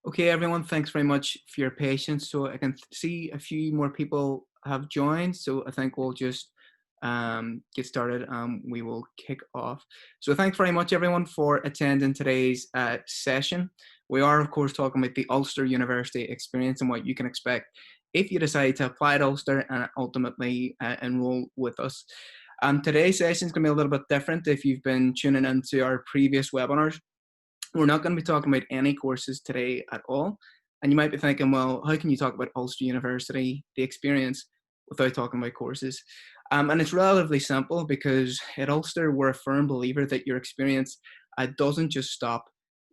Okay, everyone, thanks very much for your patience. So I can see a few more people have joined. So I think we'll just get started. We will kick off. So thanks very much, everyone, for attending today's session. We are, of course, talking about the Ulster University experience and what you can expect if you decide to apply at Ulster and ultimately enroll with us. Today's session is going to be a little bit different if you've been tuning into our previous webinars. We're not going to be talking about any courses today at all. And you might be thinking, well, how can you talk about Ulster University, the experience, without talking about courses? And it's relatively simple because at Ulster, we're a firm believer that your experience doesn't just stop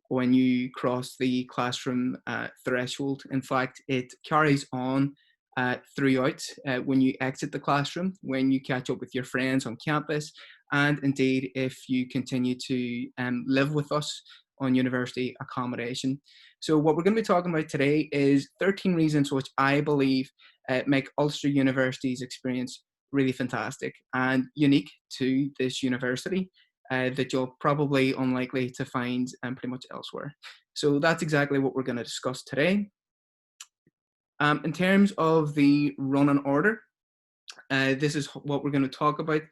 when you cross the classroom threshold. In fact, it carries on throughout when you exit the classroom, when you catch up with your friends on campus, and indeed if you continue to live with us on university accommodation. So what we're going to be talking about today is 13 reasons which I believe make Ulster University's experience really fantastic and unique to this university that you're probably unlikely to find pretty much elsewhere. So that's exactly what we're going to discuss today. In terms of the running order, this is what we're going to talk about.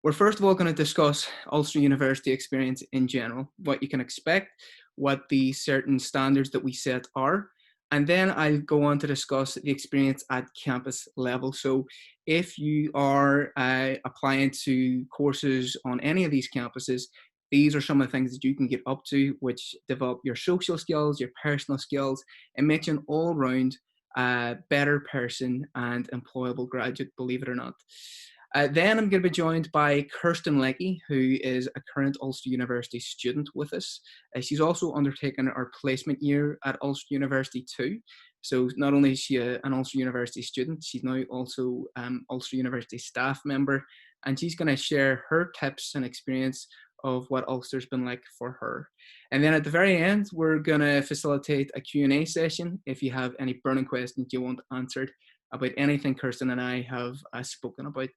We're first of all going to discuss Ulster University experience in general, what you can expect, what the certain standards that we set are, and then I'll go on to discuss the experience at campus level. So if you are applying to courses on any of these campuses, these are some of the things that you can get up to, which develop your social skills, your personal skills, and make you an all-round better person and employable graduate, believe it or not. Then I'm going to be joined by Kirsten Leckie, who is a current Ulster University student with us. She's also undertaken our placement year at Ulster University too. So not only is she an Ulster University student, she's now also Ulster University staff member, and she's going to share her tips and experience of what Ulster's been like for her. And then at the very end, we're going to facilitate a Q&A session if you have any burning questions you want answered about anything Kirsten and I have spoken about.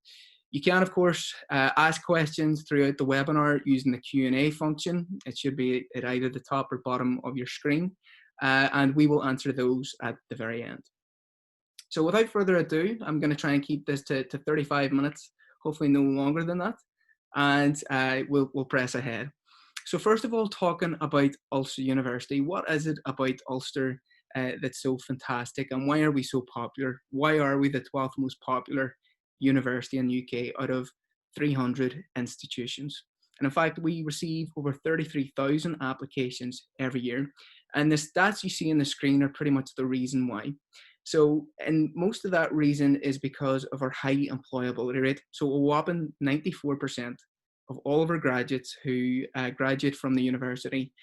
You can, of course, ask questions throughout the webinar using the Q&A function. It should be at either the top or bottom of your screen, and we will answer those at the very end. So without further ado, I'm going to try and keep this to 35 minutes, hopefully no longer than that, and we'll press ahead. So first of all, talking about Ulster University, what is it about Ulster that's so fantastic, and why are we so popular? Why are we the 12th most popular university in the UK out of 300 institutions? And in fact, we receive over 33,000 applications every year. And the stats you see on the screen are pretty much the reason why. So, and most of that reason is because of our high employability rate. So a whopping 94% of all of our graduates who graduate from the university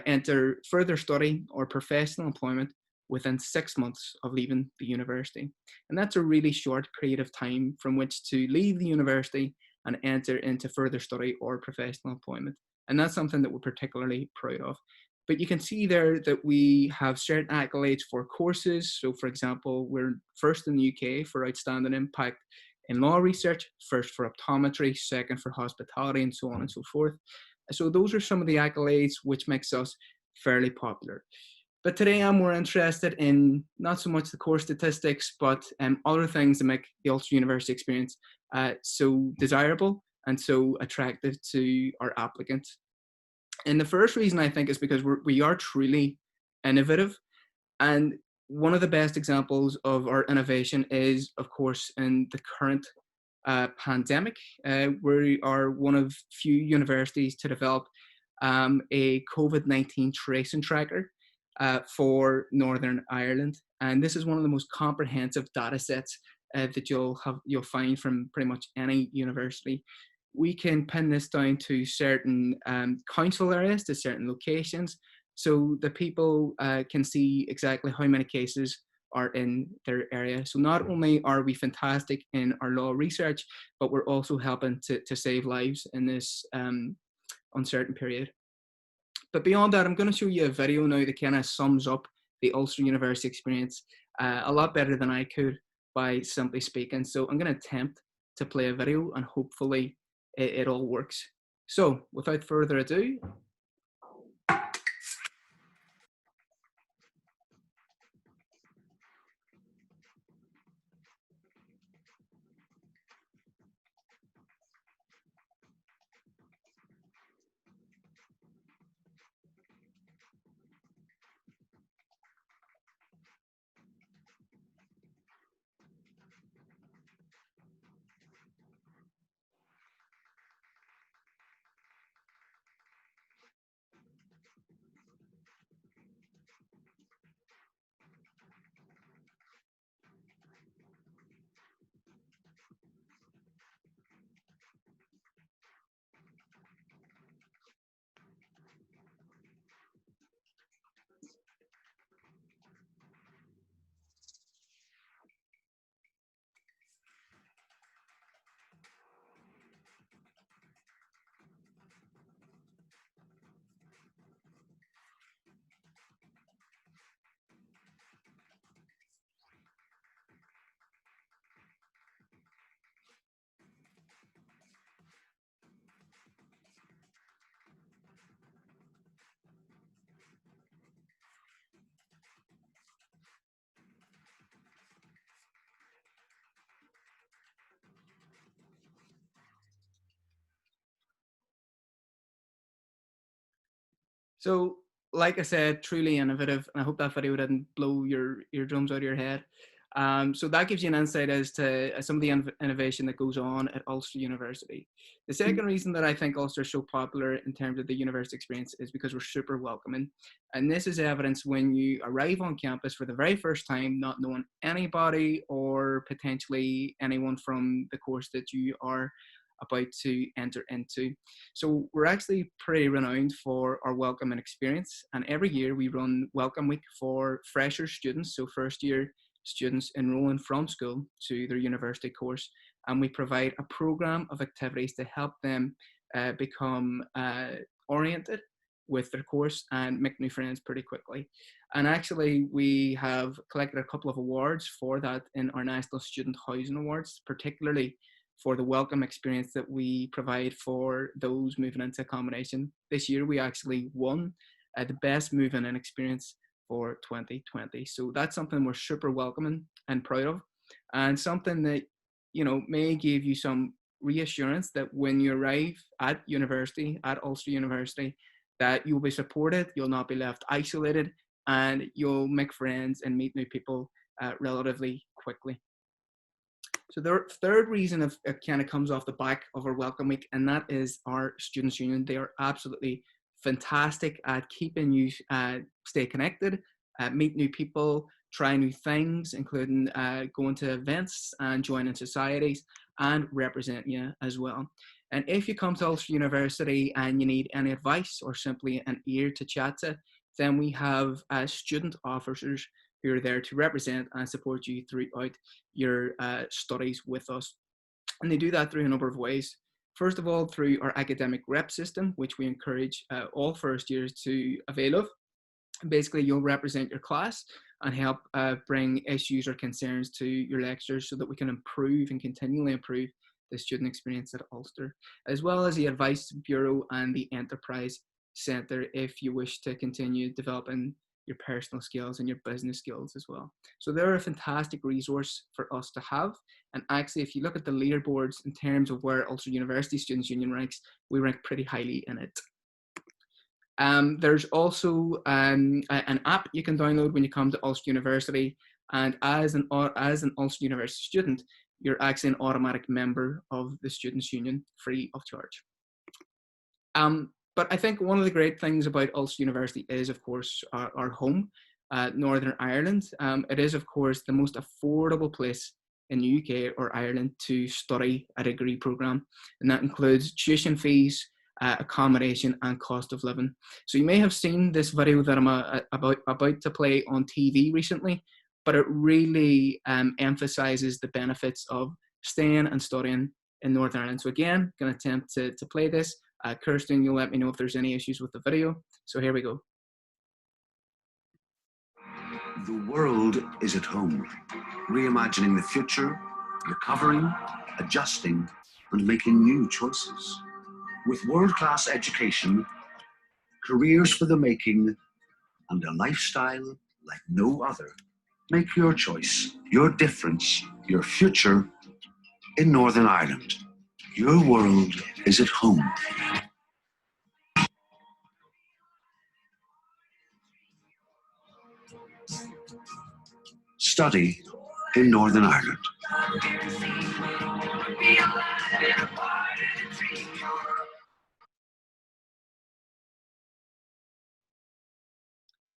enter further study or professional employment within 6 months of leaving the university. And that's a really short period of time from which to leave the university and enter into further study or professional employment. And that's something that we're particularly proud of. But you can see there that we have certain accolades for courses. So for example, we're first in the UK for outstanding impact in law research, first for optometry, second for hospitality, and so on and so forth. So those are some of the accolades which makes us fairly popular. But today I'm more interested in not so much the core statistics, but other things that make the Ulster University experience so desirable and so attractive to our applicants. And the first reason I think is because we are truly innovative. And one of the best examples of our innovation is, of course, in the current pandemic. We are one of few universities to develop a COVID-19 tracing tracker for Northern Ireland. And this is one of the most comprehensive data sets that you'll find from pretty much any university. We can pin this down to certain council areas, to certain locations, so the people can see exactly how many cases are in their area. So not only are we fantastic in our law research, but we're also helping to save lives in this uncertain period. But beyond that, I'm going to show you a video now that kind of sums up the Ulster University experience a lot better than I could by simply speaking. So I'm going to attempt to play a video and hopefully it all works. So without further ado, So, like I said, truly innovative, and I hope that video didn't blow your eardrums out of your head. So that gives you an insight as to some of the innovation that goes on at Ulster University. The second reason that I think Ulster is so popular in terms of the university experience is because we're super welcoming. And this is evidence when you arrive on campus for the very first time, not knowing anybody or potentially anyone from the course that you are about to enter into. So we're actually pretty renowned for our welcoming experience. And every year we run Welcome Week for fresher students, so first year students enrolling from school to their university course. And we provide a program of activities to help them become oriented with their course and make new friends pretty quickly. And actually, we have collected a couple of awards for that in our National Student Housing Awards, particularly for the welcome experience that we provide for those moving into accommodation. This year, we actually won the best moving in experience for 2020. So that's something we're super welcoming and proud of, and something that, you know, may give you some reassurance that when you arrive at university, at Ulster University, that you'll be supported, you'll not be left isolated, and you'll make friends and meet new people relatively quickly. So the third reason it kind of comes off the back of our Welcome Week, and that is our Students' Union. They are absolutely fantastic at keeping you stay connected, meet new people, try new things, including going to events and joining societies, and represent you as well. And if you come to Ulster University and you need any advice or simply an ear to chat to, then we have student officers who are there to represent and support you throughout your studies with us. And they do that through a number of ways. First of all, through our academic rep system, which we encourage all first years to avail of. Basically, you'll represent your class and help bring issues or concerns to your lecturers so that we can improve and continually improve the student experience at Ulster, as well as the Advice Bureau and the Enterprise Centre if you wish to continue developing your personal skills and your business skills as well. So they're a fantastic resource for us to have. And actually, if you look at the leaderboards in terms of where Ulster University Students' Union ranks, we rank pretty highly in it. There's also an app you can download when you come to Ulster University, and as an Ulster University student, you're actually an automatic member of the Students' Union free of charge. But I think one of the great things about Ulster University is, of course, our home, Northern Ireland. It is, of course, the most affordable place in the UK or Ireland to study a degree programme, and that includes tuition fees, accommodation, and cost of living. So you may have seen this video that I'm about to play on TV recently, but it really emphasises the benefits of staying and studying in Northern Ireland. So again, I'm going to attempt to play this. Kirsten, you'll let me know if there's any issues with the video. So here we go. The world is at home, reimagining the future, recovering, adjusting, and making new choices. With world-class education, careers for the making, and a lifestyle like no other. Make your choice, your difference, your future in Northern Ireland. Your world is at home. Study in Northern Ireland.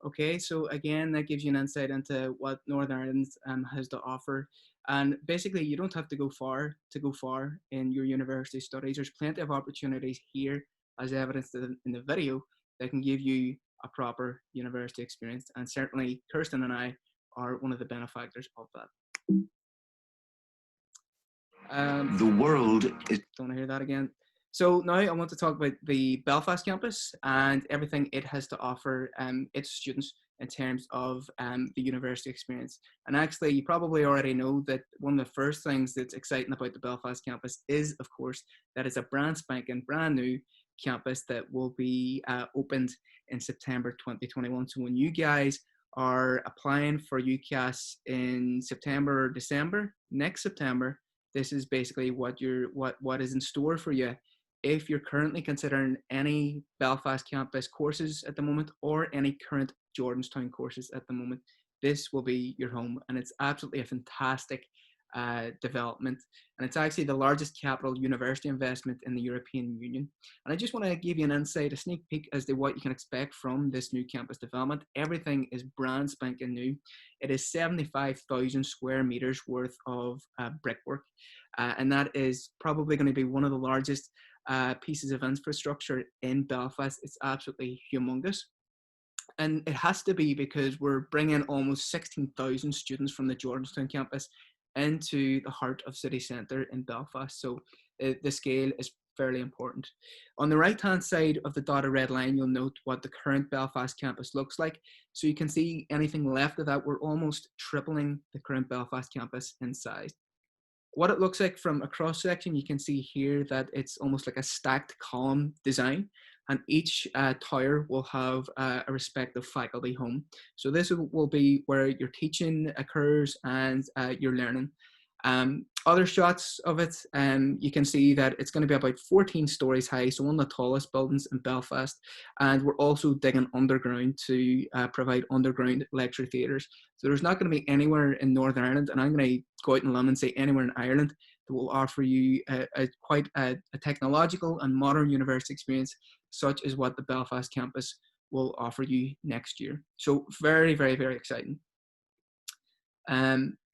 Okay, so again, that gives you an insight into what Northern Ireland has to offer. And basically, you don't have to go far in your university studies. There's plenty of opportunities here, as evidenced in the video, that can give you a proper university experience. And certainly, Kirsten and I are one of the benefactors of that. The world is... Don't want to hear that again. So now I want to talk about the Belfast campus and everything it has to offer its students in terms of the university experience. And actually, you probably already know that one of the first things that's exciting about the Belfast campus is, of course, that it's a brand spanking, brand new campus that will be opened in September 2021. So when you guys are applying for UCAS in September or December, next September, this is basically what is in store for you. if you're currently considering any Belfast campus courses at the moment or any current Jordanstown courses at the moment, this will be your home. And it's absolutely a fantastic development. And it's actually the largest capital university investment in the European Union. And I just want to give you an insight, a sneak peek as to what you can expect from this new campus development. Everything is brand spanking new. It is 75,000 square meters worth of brickwork. And that is probably going to be one of the largest pieces of infrastructure in Belfast. It's absolutely humongous. And it has to be because we're bringing almost 16,000 students from the Jordanstown campus into the heart of city centre in Belfast. So the scale is fairly important. On the right-hand side of the dotted red line, you'll note what the current Belfast campus looks like. So you can see anything left of that, we're almost tripling the current Belfast campus in size. What it looks like from a cross section, you can see here that it's almost like a stacked column design, and each tower will have a respective faculty home. So this will be where your teaching occurs and your learning. Other shots of it, you can see that it's going to be about 14 stories high, so one of the tallest buildings in Belfast. And we're also digging underground to provide underground lecture theatres. So there's not going to be anywhere in Northern Ireland, and I'm going to go out on a limb and say anywhere in Ireland, that will offer you quite a technological and modern university experience, such as what the Belfast campus will offer you next year. So very, very, very exciting.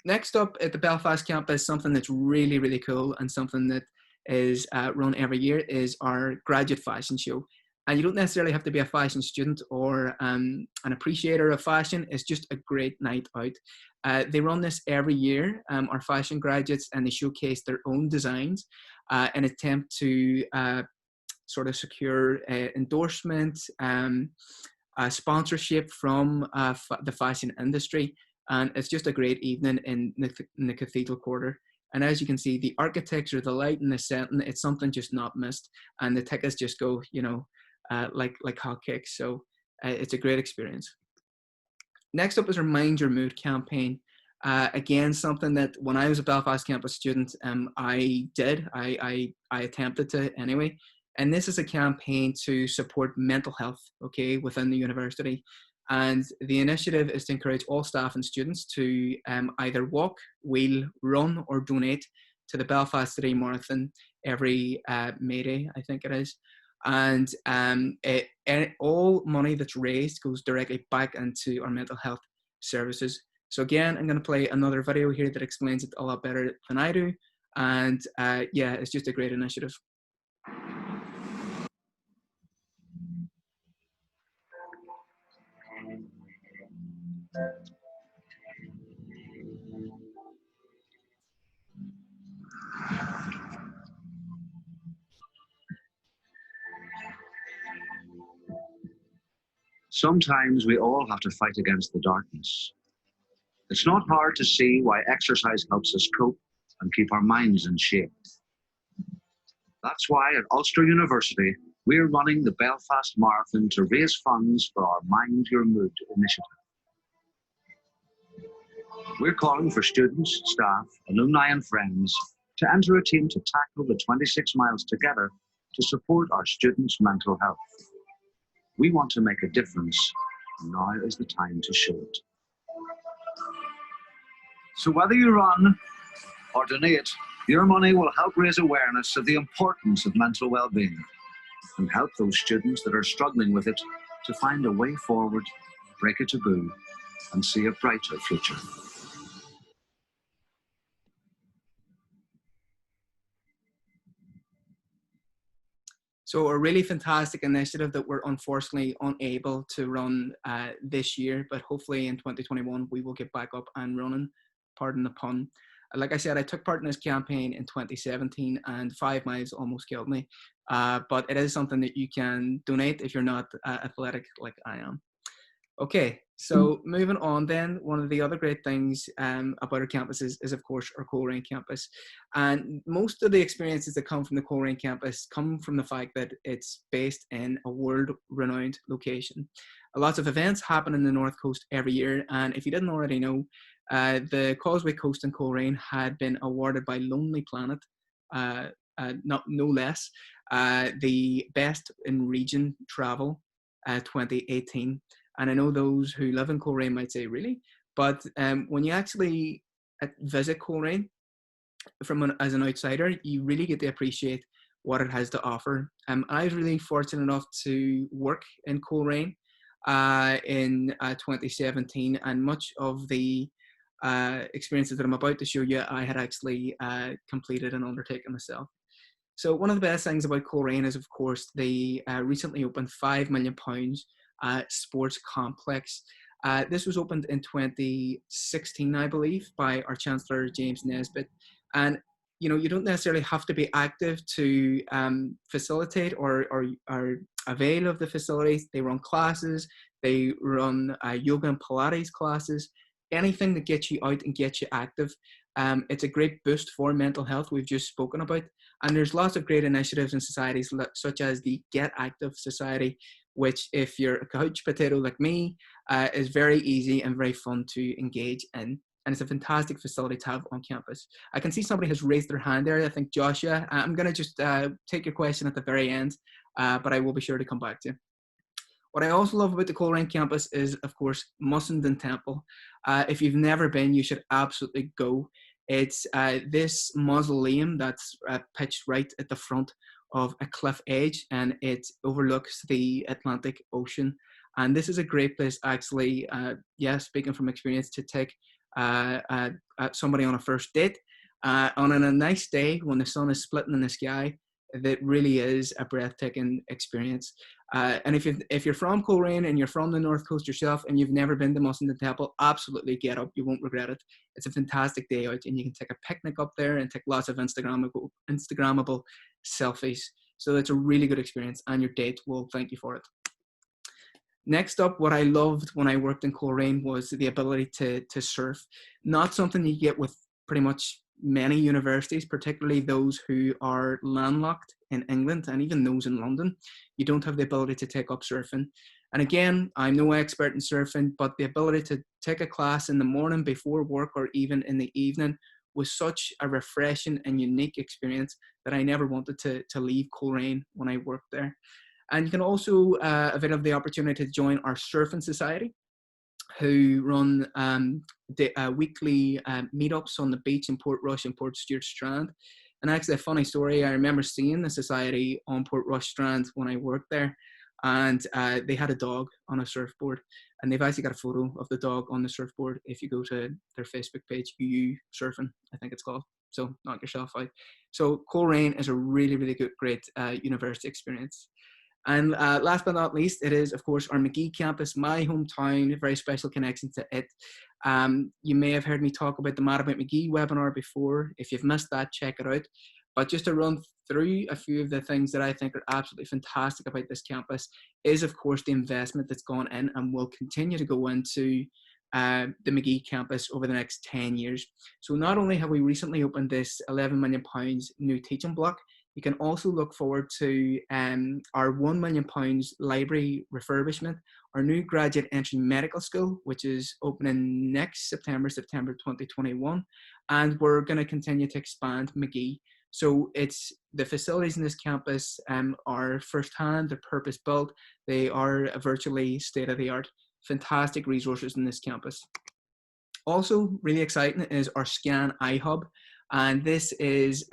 Next up at the Belfast campus, something that's really, really cool and something that is run every year is our graduate fashion show. And you don't necessarily have to be a fashion student or an appreciator of fashion. It's just a great night out. They run this every year, our fashion graduates, and they showcase their own designs in an attempt to sort of secure endorsement, sponsorship from the fashion industry. And it's just a great evening in the Cathedral Quarter. And as you can see, the architecture, the light and the setting, it's something just not missed. And the tickets just go, you know, like hotcakes. So it's a great experience. Next up is our Mind Your Mood campaign. Again, something that when I was a Belfast campus student, I did. I attempted to anyway. And this is a campaign to support mental health, okay, within the university. And the initiative is to encourage all staff and students to either walk, wheel, run, or donate to the Belfast City Marathon every May Day, I think it is. And all money that's raised goes directly back into our mental health services. So again, I'm going to play another video here that explains it a lot better than I do. And yeah, it's just a great initiative. Sometimes we all have to fight against the darkness. It's not hard to see why exercise helps us cope and keep our minds in shape. That's why at Ulster University, we're running the Belfast Marathon to raise funds for our Mind Your Mood initiative. We're calling for students, staff, alumni and friends to enter a team to tackle the 26 miles together to support our students' mental health. We want to make a difference, and now is the time to show it. So whether you run or donate, your money will help raise awareness of the importance of mental well-being and help those students that are struggling with it to find a way forward, break a taboo, and see a brighter future. So a really fantastic initiative that we're unfortunately unable to run this year, but hopefully in 2021 we will get back up and running, pardon the pun. Like I said, I took part in this campaign in 2017 and 5 miles almost killed me. But it is something that you can donate if you're not athletic like I am. Okay, so moving on then, one of the other great things about our campus is of course our Coleraine campus. And most of the experiences that come from the Coleraine campus come from the fact that it's based in a world-renowned location. Lots of events happen in the North Coast every year, and if you didn't already know, the Causeway Coast in Coleraine had been awarded by Lonely Planet no less, the best in region travel 2018. And I know those who live in Coleraine might say, really? But when you actually visit Coleraine as an outsider, you really get to appreciate what it has to offer. I was really fortunate enough to work in Coleraine in 2017, and much of the experiences that I'm about to show you, I had actually completed and undertaken myself. So one of the best things about Coleraine is, of course, the recently opened £5 million sports complex. This was opened in 2016, I believe, by our Chancellor, James Nesbitt. And, you know, you don't necessarily have to be active to facilitate or avail of the facilities. They run classes, they run yoga and Pilates classes, anything that gets you out and gets you active. It's a great boost for mental health, we've just spoken about. And there's lots of great initiatives in societies, such as the Get Active Society, which, if you're a couch potato like me, is very easy and very fun to engage in. And it's a fantastic facility to have on campus. I can see somebody has raised their hand there. I think Joshua. I'm going to just take your question at the very end, but I will be sure to come back to you. What I also love about the Coleraine campus is, of course, MUSSENDEN Temple. If you've never been, you should absolutely go. It's this mausoleum that's pitched right at the front of a cliff edge, and it overlooks the Atlantic Ocean. And this is a great place, actually, speaking from experience, to take somebody on a first date. On a nice day when the sun is splitting in the sky, that really is a breathtaking experience. And if you're from Coleraine and you're from the North Coast yourself and you've never been to MUSSENDEN Temple, absolutely get up. You won't regret it. It's a fantastic day out, and you can take a picnic up there and take lots of Instagrammable selfies. So it's a really good experience, and your date will thank you for it. Next up, what I loved when I worked in Coleraine was the ability to surf. Not something you get with pretty much many universities, particularly those who are landlocked in England and even those in London. You don't have the ability to take up surfing. And again, I'm no expert in surfing, but the ability to take a class in the morning before work or even in the evening was such a refreshing and unique experience that I never wanted to leave Coleraine when I worked there. And you can also avail of the opportunity to join our surfing society, who run weekly meetups on the beach in Portrush and Port Stewart Strand. And actually, a funny story, I remember seeing the society on Portrush Strand when I worked there, and they had a dog on a surfboard, and they've actually got a photo of the dog on the surfboard if you go to their Facebook page, UU Surfing, I think it's called. So knock yourself out. So Coleraine is a really, really great university experience. And last but not least, it is, of course, our Magee campus, my hometown, a very special connection to it. You may have heard me talk about the Mad About Magee webinar before. If you've missed that, check it out. But just to run through a few of the things that I think are absolutely fantastic about this campus is, of course, the investment that's gone in and will continue to go into the Magee campus over the next 10 years. So not only have we recently opened this £11 million new teaching block, you can also look forward to our £1 million library refurbishment, our new graduate entry medical school, which is opening next September 2021. And we're going to continue to expand Magee. So it's the facilities in this campus are firsthand, they're purpose built, they are virtually state of the art. Fantastic resources in this campus. Also really exciting is our Scan iHub. And this is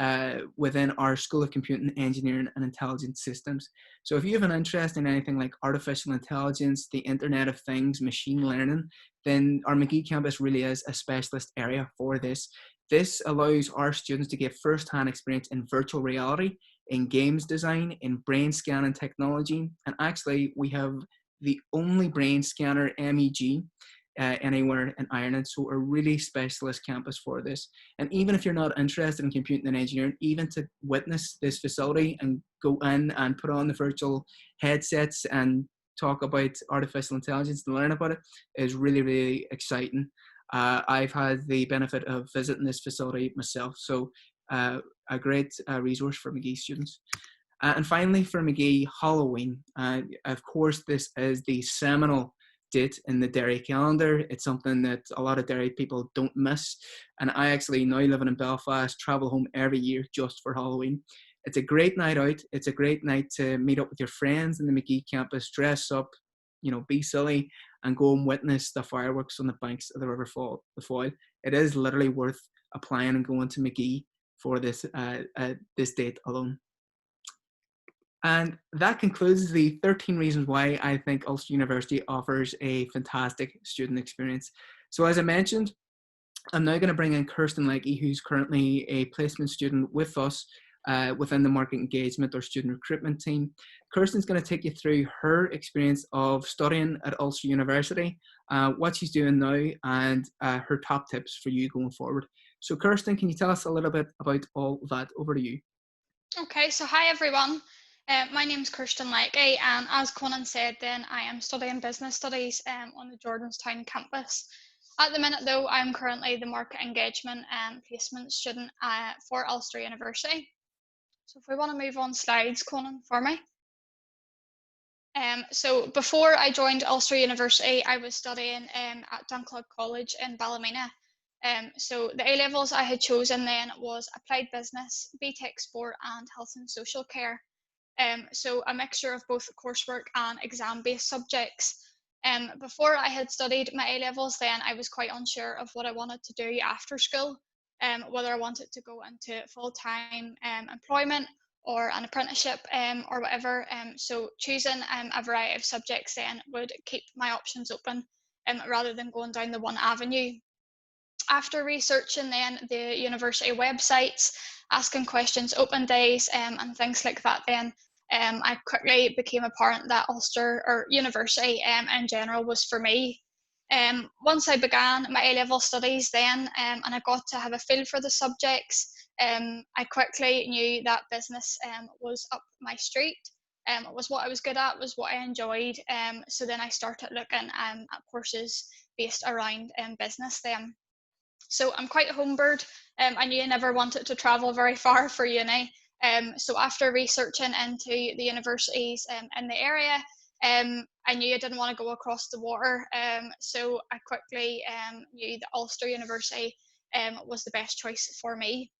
within our School of Computing, Engineering and Intelligent Systems. So if you have an interest in anything like artificial intelligence, the Internet of Things, machine learning, then our Magee campus really is a specialist area for this. This allows our students to get first-hand experience in virtual reality, in games design, in brain scanning technology. And actually, we have the only brain scanner MEG anywhere in Ireland, so a really specialist campus for this. And even if you're not interested in computing and engineering, even to witness this facility and go in and put on the virtual headsets and talk about artificial intelligence and learn about it is really, really exciting. I've had the benefit of visiting this facility myself, so a great resource for Magee students. And finally, for Magee, Halloween. Of course, this is the seminal date in the Derry calendar. It's something that a lot of Derry people don't miss. And I actually, now living in Belfast, travel home every year just for Halloween. It's a great night out. It's a great night to meet up with your friends in the McGee campus, dress up, be silly, and go and witness the fireworks on the banks of the River the Foyle. It is literally worth applying and going to McGee for this date alone. And that concludes the 13 reasons why I think Ulster University offers a fantastic student experience. So as I mentioned, I'm now going to bring in Kirsten Leckey, who's currently a placement student with us within the market engagement or student recruitment team. Kirsten's going to take you through her experience of studying at Ulster University, what she's doing now, and her top tips for you going forward. So Kirsten, can you tell us a little bit about all that? Over to you. Okay, so hi everyone. My name is Kirsten Leckey, and as Conan said then, I am studying business studies on the Jordanstown campus. At the minute though, I'm currently the market engagement and placement student for Ulster University. So if we want to move on slides, Conan, for me. So before I joined Ulster University, I was studying at Dunkeld College in Ballymena. So the A-levels I had chosen then was Applied Business, BTEC Sport and Health and Social Care. So a mixture of both coursework and exam-based subjects. Before I had studied my A-levels then, I was quite unsure of what I wanted to do after school, whether I wanted to go into full-time employment or an apprenticeship or whatever. So choosing a variety of subjects then would keep my options open rather than going down the one avenue. After researching then the university websites, asking questions, open days and things like that then, I quickly became apparent that Ulster or university in general was for me. Once I began my A-level studies then and I got to have a feel for the subjects, I quickly knew that business was up my street. It was what I was good at, was what I enjoyed. So then I started looking at courses based around business then. So I'm quite homebird. I knew I never wanted to travel very far for uni. So after researching into the universities in the area, I knew I didn't want to go across the water. So I quickly knew that Ulster University was the best choice for me.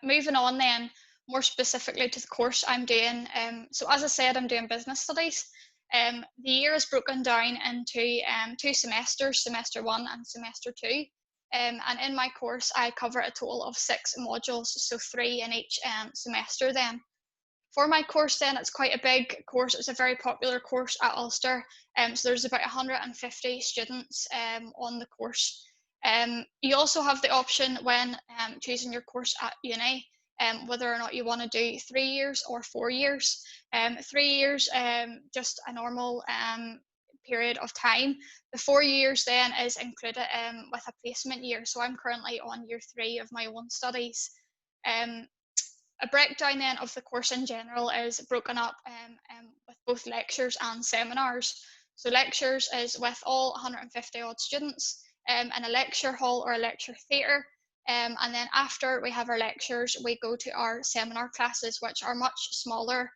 Moving on then, more specifically to the course I'm doing. So as I said, I'm doing business studies. The year is broken down into 2 semesters, semester 1 and semester 2. And in my course, I cover a total of 6 modules, so 3 in each semester then. For my course then, it's quite a big course. It's a very popular course at Ulster. So there's about 150 students on the course. You also have the option when choosing your course at uni, whether or not you want to do 3 years or 4 years. 3 years, just a normal period of time. The 4 years then is included with a placement year. So I'm currently on year 3 of my own studies. A breakdown then of the course in general is broken up with both lectures and seminars. So lectures is with all 150 odd students in a lecture hall or a lecture theatre. And then after we have our lectures, we go to our seminar classes, which are much smaller,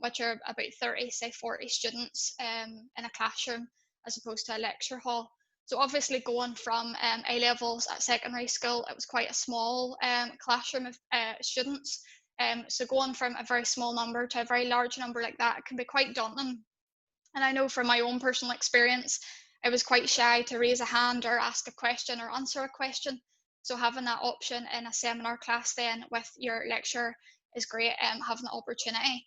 which are about 30, say 40 students in a classroom as opposed to a lecture hall. So obviously going from A-levels at secondary school, it was quite a small classroom of students. So going from a very small number to a very large number like that can be quite daunting. And I know from my own personal experience, I was quite shy to raise a hand or ask a question or answer a question. So having that option in a seminar class then with your lecturer is great, having the opportunity.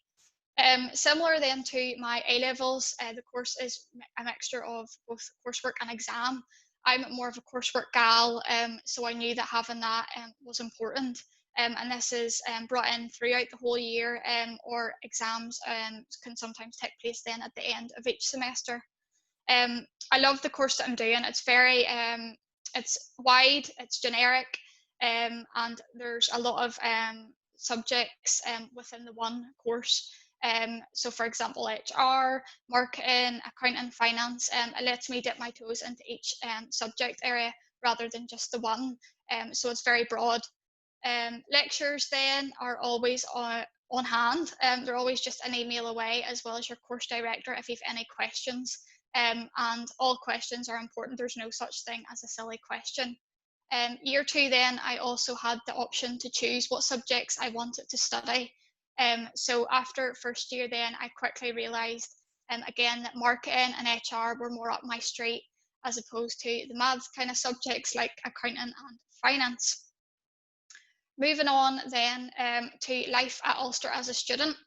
Similar then to my A-levels, the course is a mixture of both coursework and exam. I'm more of a coursework gal, so I knew that having that was important. And this is brought in throughout the whole year, or exams can sometimes take place then at the end of each semester. I love the course that I'm doing. It's very, it's wide, it's generic, and there's a lot of subjects within the one course. So for example, HR, marketing, accounting, finance, it lets me dip my toes into each subject area rather than just the one. So it's very broad. Lectures then are always on hand. They're always just an email away, as well as your course director if you've any questions. And all questions are important. There's no such thing as a silly question. Year two then, I also had the option to choose what subjects I wanted to study. So after first year then, I quickly realised again that marketing and HR were more up my street, as opposed to the maths kind of subjects like accounting and finance. Moving on then to life at Ulster as a student.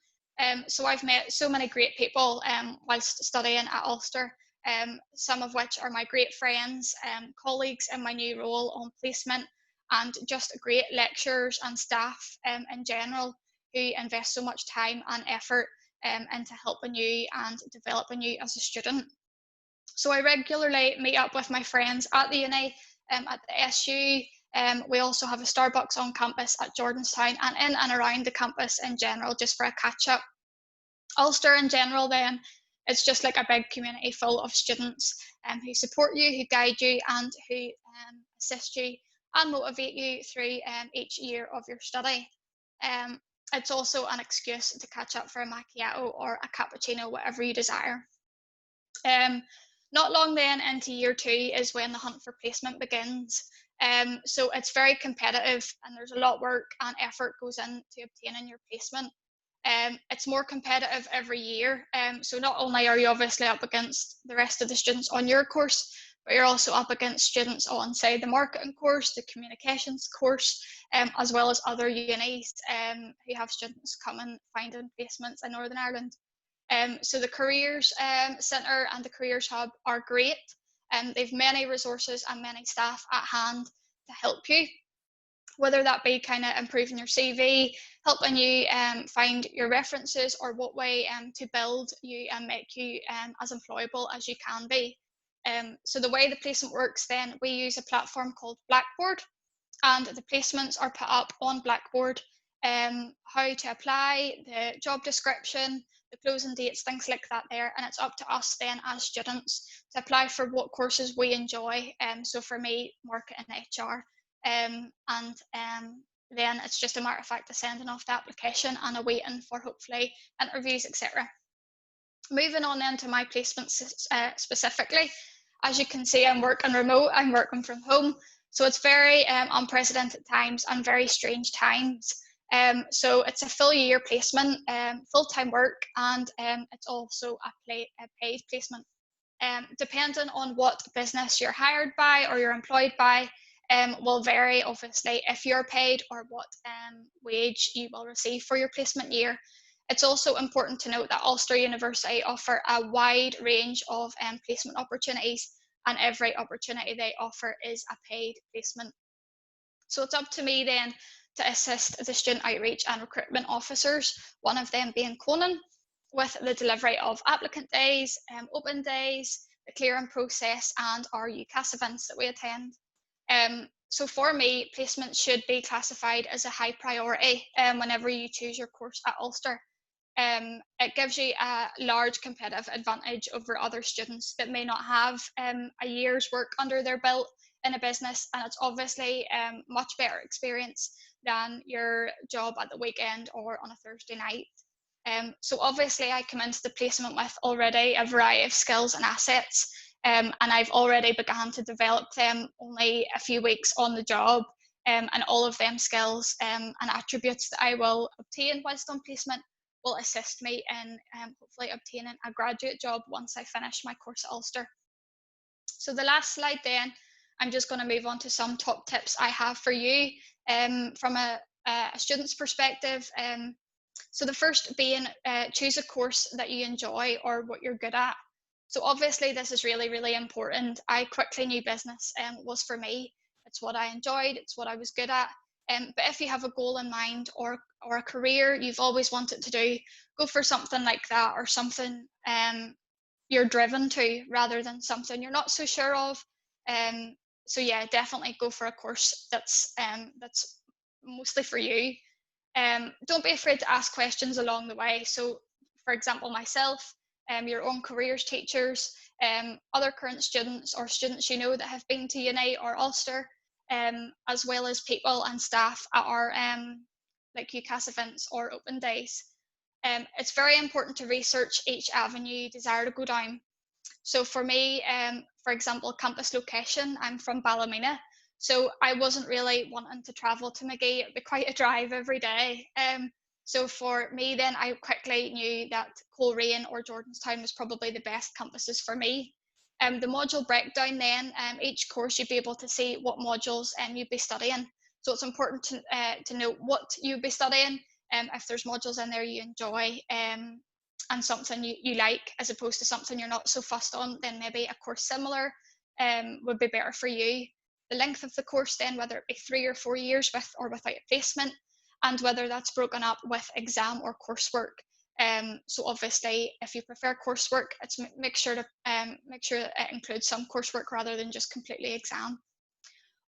So I've met so many great people whilst studying at Ulster, some of which are my great friends, colleagues in my new role on placement, and just great lecturers and staff in general who invest so much time and effort into helping you and developing you as a student. So I regularly meet up with my friends at the uni, at the SU. We also have a Starbucks on campus at Jordanstown and in and around the campus in general, just for a catch up. Ulster in general then, it's just like a big community full of students who support you, who guide you, and who assist you and motivate you through each year of your study. It's also an excuse to catch up for a macchiato or a cappuccino, whatever you desire. Not long then into year two is when the hunt for placement begins. So it's very competitive and there's a lot of work and effort goes into obtaining your placement. It's more competitive every year. So not only are you obviously up against the rest of the students on your course, but you're also up against students on, say, the marketing course, the communications course, as well as other unis who have students coming finding placements in Northern Ireland. So the Careers Centre and the Careers Hub are great. They've many resources and many staff at hand to help you, whether that be kind of improving your CV, helping you find your references, or what way to build you and make you as employable as you can be. So the way the placement works then, we use a platform called Blackboard, and the placements are put up on Blackboard. How to apply, the job description, the closing dates, things like that there, and it's up to us then as students to apply for what courses we enjoy. So for me, marketing and HR, and then it's just a matter of fact of sending off the application and awaiting for hopefully interviews, etc. Moving on then to my placements specifically, as you can see, I'm working remote, I'm working from home, so it's very unprecedented times and very strange times. So it's a full year placement, full-time work, and it's also a paid placement. Depending on what business you're hired by or you're employed by, will vary obviously if you're paid or what wage you will receive for your placement year. It's also important to note that Ulster University offer a wide range of placement opportunities, and every opportunity they offer is a paid placement. So it's up to me then to assist the student outreach and recruitment officers, one of them being Conan, with the delivery of applicant days, open days, the clearing process, and our UCAS events that we attend. So for me, placement should be classified as a high priority whenever you choose your course at Ulster. It gives you a large competitive advantage over other students that may not have a year's work under their belt in a business, and it's obviously much better experience than your job at the weekend or on a Thursday night. So obviously I come into the placement with already a variety of skills and assets, and I've already begun to develop them only a few weeks on the job, and all of them skills and attributes that I will obtain whilst on placement will assist me in hopefully obtaining a graduate job once I finish my course at Ulster. So the last slide then, I'm just going to move on to some top tips I have for you from a student's perspective. So the first being choose a course that you enjoy or what you're good at. So obviously this is really, really important. I quickly knew business was for me. It's what I enjoyed, it's what I was good at. But if you have a goal in mind or a career you've always wanted to do, go for something like that, or something you're driven to rather than something you're not so sure of. So yeah, definitely go for a course that's mostly for you. Don't be afraid to ask questions along the way. So for example, myself, your own careers teachers, other current students or students you know that have been to uni or Ulster, as well as people and staff at our like UCAS events or open days. It's very important to research each avenue you desire to go down. So for me, for example, campus location, I'm from Ballymena. So I wasn't really wanting to travel to McGee. It'd be quite a drive every day. So for me then, I quickly knew that Coleraine or Jordanstown was probably the best campuses for me. The module breakdown then, each course you'd be able to see what modules you'd be studying. So it's important to know what you'd be studying, if there's modules in there you enjoy, and something you like, as opposed to something you're not so fussed on, then maybe a course similar would be better for you. The length of the course then, whether it be 3 or 4 years with or without placement, and whether that's broken up with exam or coursework. So obviously, if you prefer coursework, it's make sure it includes some coursework rather than just completely exam.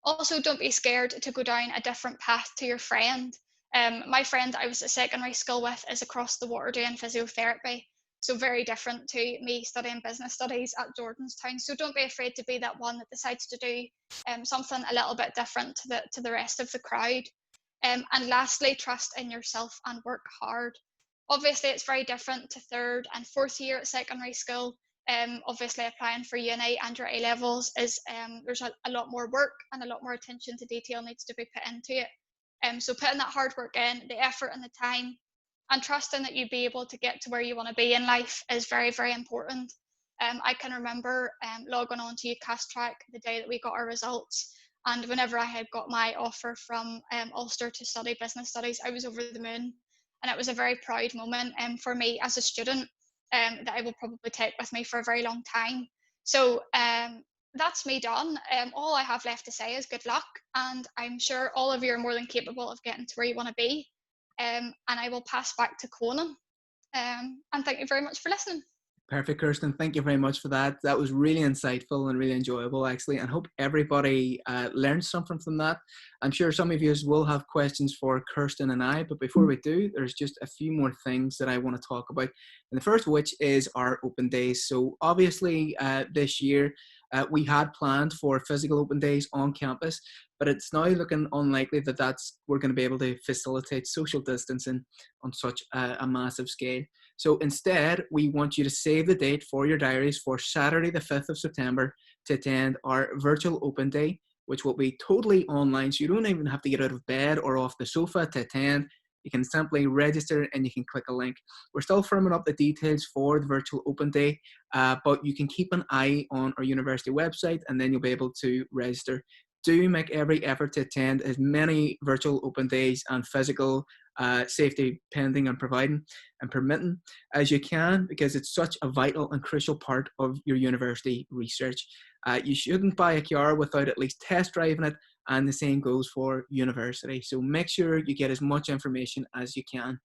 Also, don't be scared to go down a different path to your friend. My friend I was at secondary school with is across the water doing physiotherapy, so very different to me studying business studies at Jordanstown. So don't be afraid to be that one that decides to do something a little bit different to the rest of the crowd. And lastly, trust in yourself and work hard. Obviously, it's very different to third and fourth year at secondary school. Obviously, applying for uni and your A levels is there's a lot more work and a lot more attention to detail needs to be put into it. So putting that hard work in, the effort and the time, and trusting that you'll be able to get to where you want to be in life is very, very important. I can remember logging on to UCAS Track the day that we got our results, and whenever I had got my offer from Ulster to study business studies, I was over the moon, and it was a very proud moment for me as a student, that I will probably take with me for a very long time. So that's me done. All I have left to say is good luck, and I'm sure all of you are more than capable of getting to where you want to be. And I will pass back to Conan. And thank you very much for listening. Perfect, Kirsten. Thank you very much for that. That was really insightful and really enjoyable, actually. And hope everybody learned something from that. I'm sure some of you will have questions for Kirsten and I, but before we do, there's just a few more things that I want to talk about. And the first of which is our open days. So obviously this year, we had planned for physical open days on campus, but it's now looking unlikely that we're going to be able to facilitate social distancing on such a massive scale. So instead, we want you to save the date for your diaries for Saturday, the 5th of September, to attend our virtual open day, which will be totally online. So you don't even have to get out of bed or off the sofa to attend. You can simply register and you can click a link. We're still firming up the details for the virtual open day, but you can keep an eye on our university website and then you'll be able to register. Do make every effort to attend as many virtual open days and physical safety pending and providing and permitting as you can, because it's such a vital and crucial part of your university research. You shouldn't buy a car without at least test driving it, and the same goes for university. So make sure you get as much information as you can.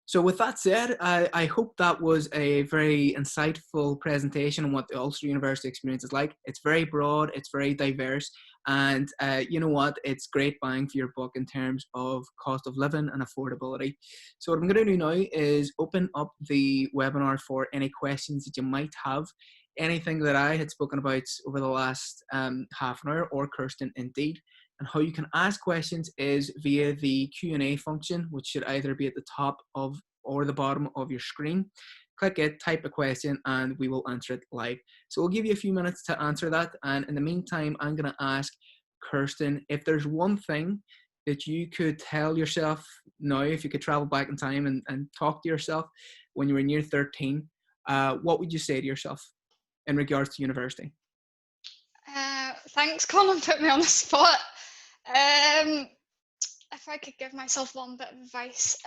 So with that said, I hope that was a very insightful presentation on what the Ulster University experience is like. It's very broad, it's very diverse, and you know what? It's great bang for your buck in terms of cost of living and affordability. So what I'm going to do now is open up the webinar for any questions that you might have. Anything that I had spoken about over the last half an hour, or Kirsten indeed. And how you can ask questions is via the Q&A function, which should either be at the top of or the bottom of your screen. Click it, type a question, and we will answer it live. So we'll give you a few minutes to answer that. And in the meantime, I'm going to ask Kirsten if there's one thing that you could tell yourself now, if you could travel back in time and talk to yourself when you were in year 13, what would you say to yourself in regards to university? Thanks, Colin, put me on the spot. If I could give myself one bit of advice,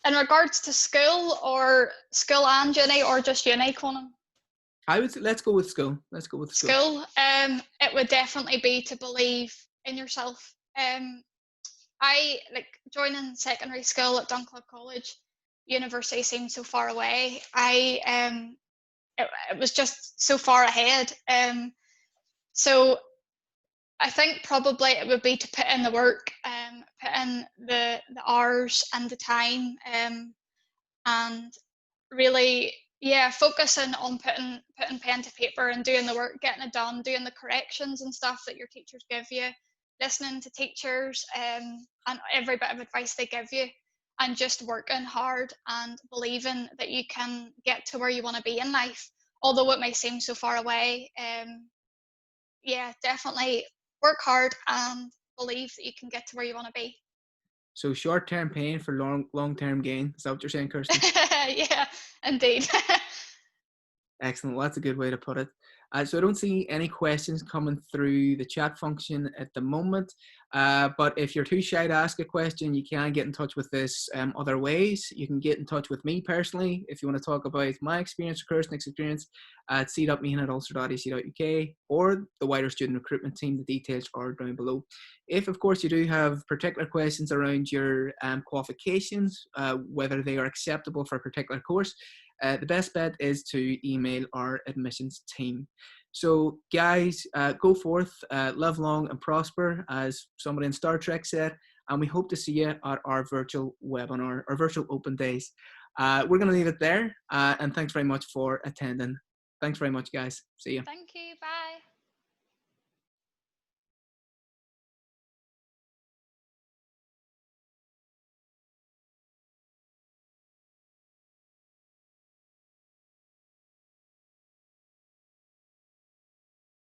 in regards to school and uni, or just uni, Conan? Let's go with school. Let's go with school. It would definitely be to believe in yourself. I like joining secondary school at Dunkeld College. University seemed so far away. It was just so far ahead. So I think probably it would be to put in the work, put in the hours and the time, and really, focusing on putting pen to paper and doing the work, getting it done, doing the corrections and stuff that your teachers give you, listening to teachers, and every bit of advice they give you, and just working hard and believing that you can get to where you want to be in life, although it may seem so far away. Yeah, definitely work hard and believe that you can get to where you want to be. So short-term pain for long-term gain. Is that what you're saying, Kirsten? Yeah, indeed. Excellent. Well, that's a good way to put it. So I don't see any questions coming through the chat function at the moment. But if you're too shy to ask a question, you can get in touch with this other ways. You can get in touch with me personally if you want to talk about my experience or Kirsten's experience at c.meehan@ulster.ac.uk or the wider student recruitment team. The details are down below. If, of course, you do have particular questions around your qualifications, whether they are acceptable for a particular course, the best bet is to email our admissions team. So guys, go forth, live long and prosper, as somebody in Star Trek said, and we hope to see you at our virtual webinar, our virtual open days. We're going to leave it there, and thanks very much for attending. Thanks very much, guys. See you. Thank you. Bye.